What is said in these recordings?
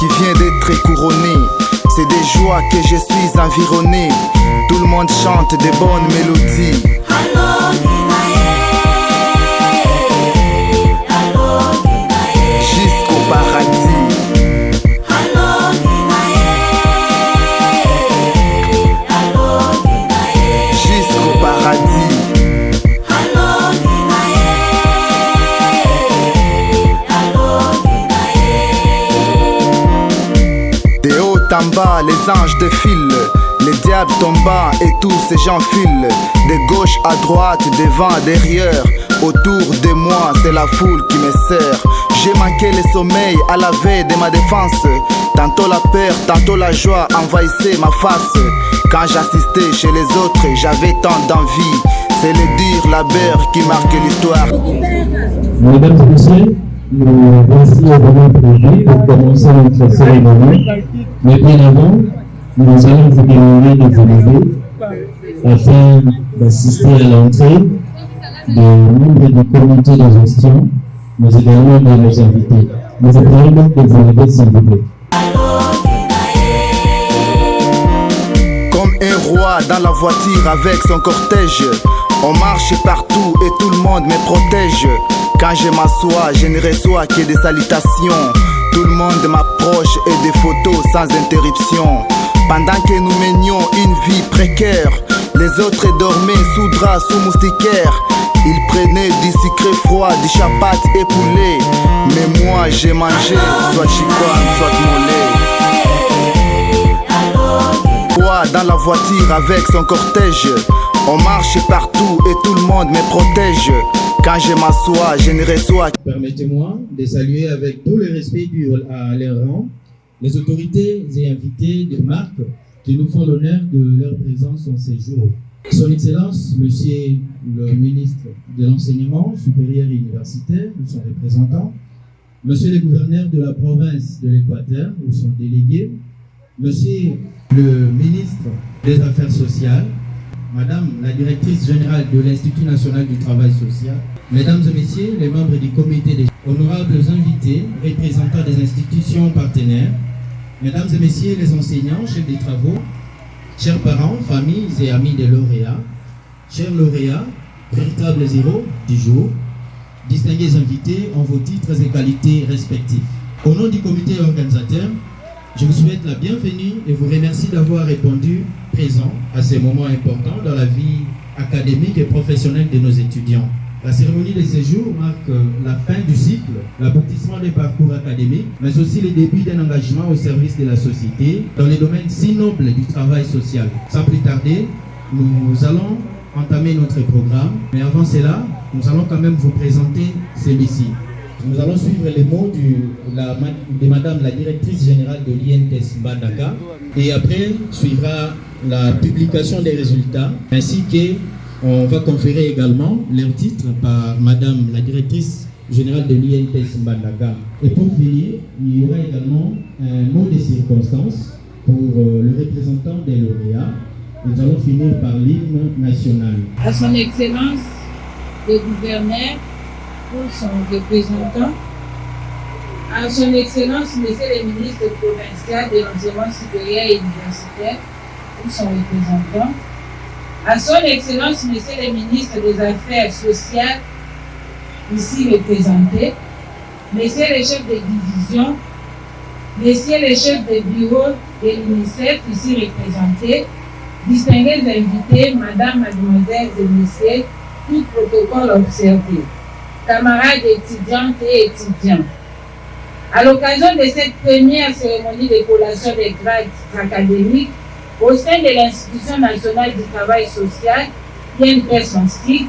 qui vient d'être couronné. C'est des joies que je suis environné. Tout le monde chante des bonnes mélodies. Jusqu'au paradis. Jusqu'au paradis. De haut en bas, les anges défilent. Les diables tombent et tous ces gens filent. De gauche à droite, devant, derrière. Autour de moi, c'est la foule qui me sert. J'ai manqué le sommeil à la veille de ma défense. Tantôt la peur, tantôt la joie envahissait ma face. Quand j'assistais chez les autres, j'avais tant d'envie. C'est le dur labeur qui marque l'histoire. Mesdames et messieurs, nous voici au moment prévu pour commencer notre cérémonie. Mais bien avant, nous allons vous demander de vous lever afin d'assister à l'entrée des membres du comité de gestion, mais également de nos invités. Nous vous prions donc de vous lever s'il vous plaît. Comme un roi dans la voiture avec son cortège, on marche partout et tout le monde me protège. Quand je m'assois, je ne reçois que des salutations. Tout le monde m'approche et des photos sans interruption. Pendant que nous menions une vie précaire, les autres dormaient sous drap, sous moustiquaires. Ils prenaient du sucre froid, du chapat et poulet. Mais moi j'ai mangé soit chikwang, soit mollet. Moi dans la voiture avec son cortège, on marche partout et tout le monde me protège. Quand je m'assois, je ne reçois. Permettez-moi de saluer avec tout le respect dû à leur rang les autorités et invités de marque qui nous font l'honneur de leur présence en ces jours. Son Excellence, Monsieur le ministre de l'Enseignement supérieur et universitaire, ou son représentant, Monsieur le gouverneur de la province de l'Équateur, ou son délégué, Monsieur le ministre des Affaires sociales, Madame la directrice générale de l'Institut national du travail social, Mesdames et Messieurs les membres du comité des honorables invités, représentants des institutions partenaires, Mesdames et Messieurs les enseignants, chefs des travaux, chers parents, familles et amis des lauréats, chers lauréats, véritables héros du jour, distingués invités en vos titres et qualités respectifs. Au nom du comité organisateur, je vous souhaite la bienvenue et vous remercie d'avoir répondu présent à ces moments importants dans la vie académique et professionnelle de nos étudiants. La cérémonie de séjour marque la fin du cycle, l'aboutissement des parcours académiques, mais aussi le début d'un engagement au service de la société dans les domaines si nobles du travail social. Sans plus tarder, nous allons entamer notre programme, mais avant cela, nous allons quand même vous présenter celui-ci. Nous allons suivre les mots de Madame la directrice générale de l'INTES Mbandaka et après suivra la publication des résultats ainsi que on va conférer également leur titre par Madame la directrice générale de l'INTES Mbandaka. Et pour finir, il y aura également un mot de circonstance pour le représentant des lauréats. Nous allons finir par l'hymne national. À son Excellence le gouverneur pour son représentant, à son Excellence Monsieur le ministre provincial de l'enseignement supérieur et universitaire pour son représentant, à son Excellence Monsieur le ministre des Affaires sociales ici représenté, Messieurs les chefs de division, Messieurs les chefs de bureau de l'UNICEF ici représentés, distingués invités, Madame, Mademoiselles et Messieurs, tout protocole observé, camarades étudiantes et étudiants. À l'occasion de cette première cérémonie de collation des grades académiques au sein de l'Institution nationale du travail social, INTES Mansfield,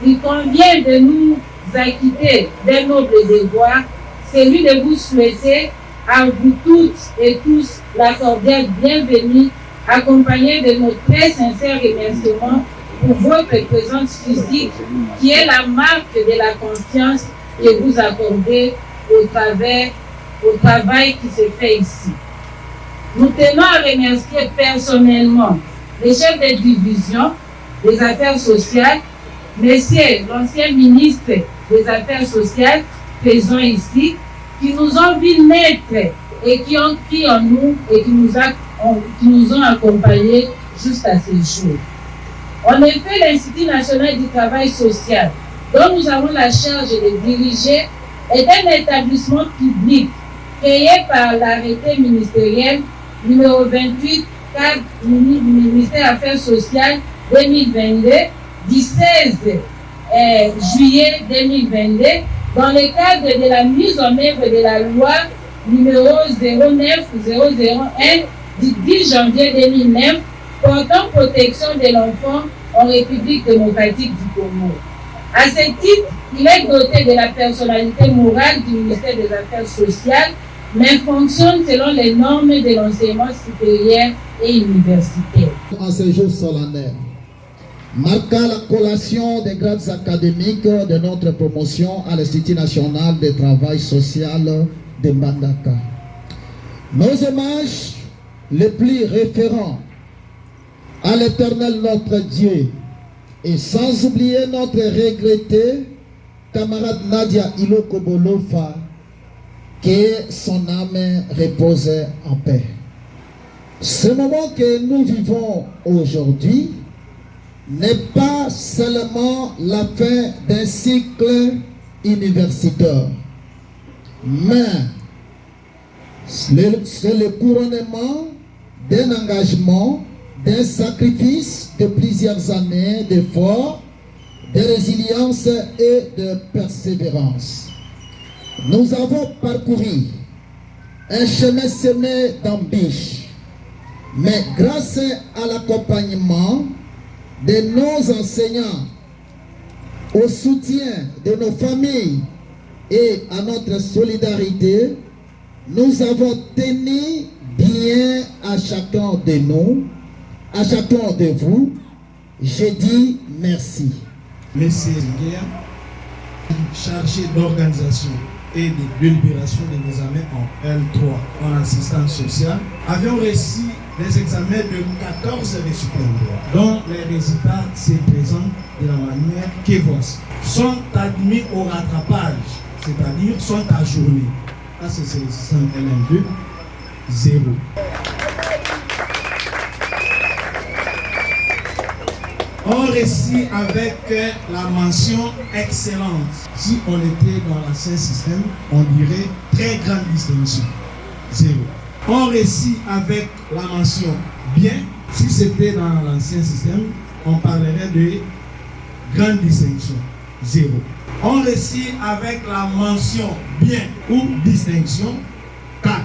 il convient de nous acquitter d'un noble devoir, celui de vous souhaiter à vous toutes et tous la cordiale bienvenue, accompagnée de nos très sincères remerciements pour votre présence physique qui est la marque de la confiance que vous accordez au travail qui se fait ici. Nous tenons à remercier personnellement les chefs de division des affaires sociales, messieurs l'ancien ministre des Affaires sociales présents ici, qui nous ont vu naître et qui ont cru en nous et qui nous ont accompagnés jusqu'à ce jour. En effet, l'Institut national du travail social, dont nous avons la charge de diriger, est un établissement public créé par l'arrêté ministériel numéro 28 cadre ministère Affaires sociales 2022 du 16 juillet 2022 dans le cadre de la mise en œuvre de la loi numéro 09001 du 10 janvier 2009 portant protection de l'enfant en République démocratique du Congo. À ce titre, il est doté de la personnalité morale du ministère des Affaires sociales, mais fonctionne selon les normes de l'enseignement supérieur et universitaire. En ce jour solennel, marquant la collation des grades académiques de notre promotion à l'Institut national de travail social de Mbandaka, nos hommages les plus référents à l'Éternel notre Dieu, et sans oublier notre regretté camarade Nadia Iloko Bolofa, que son âme repose en paix. Ce moment que nous vivons aujourd'hui n'est pas seulement la fin d'un cycle universitaire, mais c'est le couronnement d'un engagement, d'un sacrifice de plusieurs années d'efforts, de résilience et de persévérance. Nous avons parcouru un chemin semé d'embûches, mais grâce à l'accompagnement de nos enseignants, au soutien de nos familles et à notre solidarité, nous avons tenu bien à chacun de nous, à chacun de vous. Je dis merci. Monsieur Nguyen, chargé d'organisation et de délibération des examens en L3 en assistance sociale, avions reçu les examens de 14 récipiendaires, dont les résultats se présentent de la manière que voici. Sont admis au rattrapage, c'est-à-dire sont ajournés. Ça, c'est le système LM2, 0. On réussit avec la mention excellente. Si on était dans l'ancien système, on dirait très grande distinction, 0. On réussit avec la mention bien. Si c'était dans l'ancien système, on parlerait de grande distinction, 0. On réussit avec la mention bien ou distinction, 4.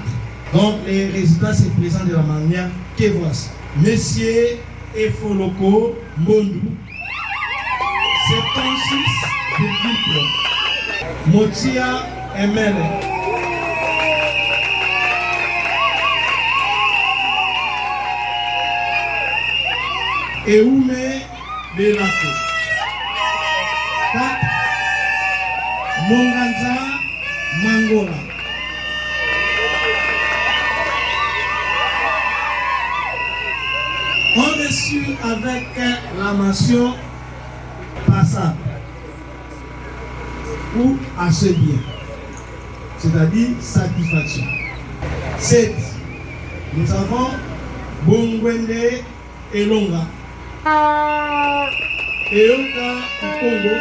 Donc les résultats se présentent de la manière que voici. Messieurs Efoloko Mondou, 76 de Motia Emele, Eume Belako, 4. Monganza Mangola, on reçut avec la mention passable ou assez bien, c'est-à-dire satisfaction. 7. Nous avons Bongwende Elonga, Eoka Ikongo,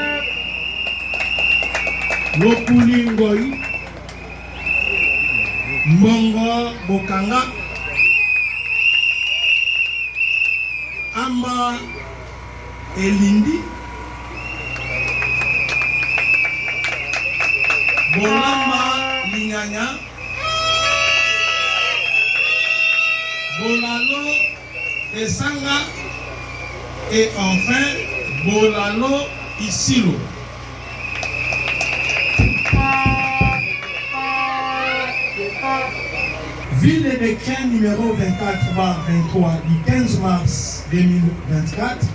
Lokuli Ngoi, Mbongo Bokanga, Amba Elindi, Bolamba Linyanya, Bolalo Esanga et enfin Bolalo Isilo. Vu le décret numéro 24/23 du 15 mars 2024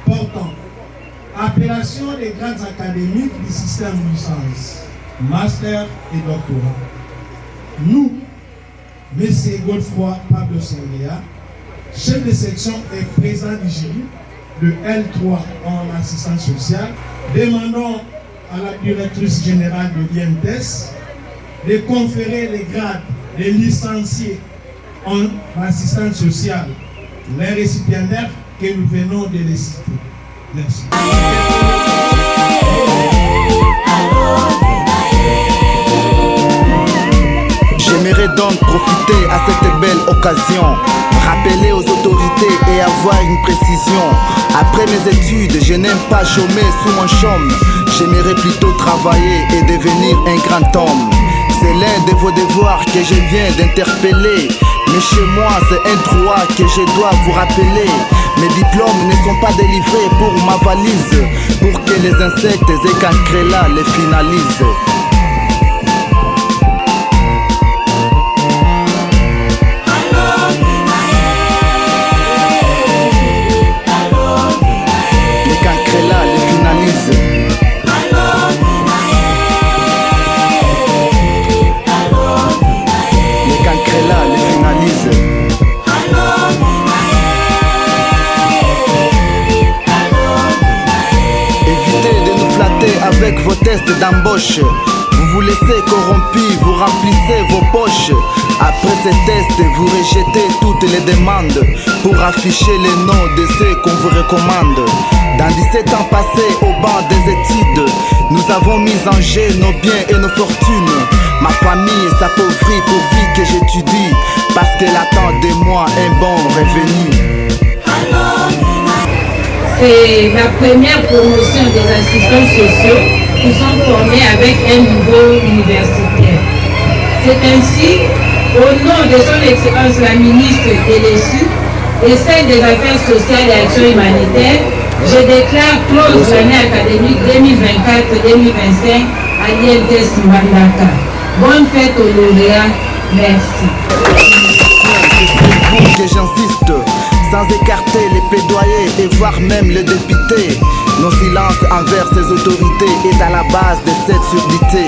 portant appellation des grades académiques du système licence, master et doctorat, nous, M. Godefroy Pablo Sengea, chef de section et président du jury de L3 en assistance sociale, demandons à la directrice générale de l'IMTS de conférer les grades les licenciés en assistance sociale, les récipiendaires que nous venons de les citer. Merci. J'aimerais donc profiter à cette belle occasion, rappeler aux autorités et avoir une précision. Après mes études, je n'aime pas chômer sous mon chaume. J'aimerais plutôt travailler et devenir un grand homme. C'est l'un de vos devoirs que je viens d'interpeller. Mais chez moi, c'est un droit que je dois vous rappeler. Mes diplômes ne sont pas délivrés pour ma valise, pour que les insectes et cancrelats les finalisent. Avec vos tests d'embauche, vous vous laissez corrompus, vous remplissez vos poches. Après ces tests, vous rejetez toutes les demandes pour afficher les noms de ceux qu'on vous recommande. Dans 17 ans passés au banc des études, nous avons mis en jeu nos biens et nos fortunes. Ma famille s'appauvrit pourvu que j'étudie, parce qu'elle attend de moi un bon revenu. C'est la première promotion des assistants sociaux qui sont formés avec un niveau universitaire. C'est ainsi, au nom de son Excellence la ministre Télésu et celle des Affaires sociales et Action humanitaire, je déclare close l'année académique 2024-2025 à l'INTS Mbandaka. Bonne fête aux lauréats, merci. C'est vous que j'insiste, sans écarter les plaidoyers et voire même les députés. Nos silences envers ces autorités est à la base de cette surdité.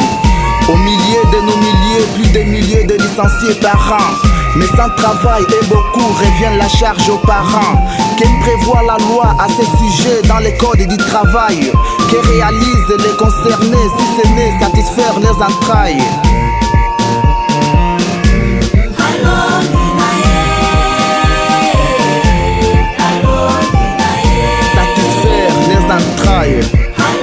Au milieu de nos milliers, plus de milliers de licenciés par an. Mais sans travail et beaucoup revient la charge aux parents. Que prévoit la loi à ce sujet dans les codes du travail? Que réalisent les concernés si ce n'est satisfaire leurs entrailles?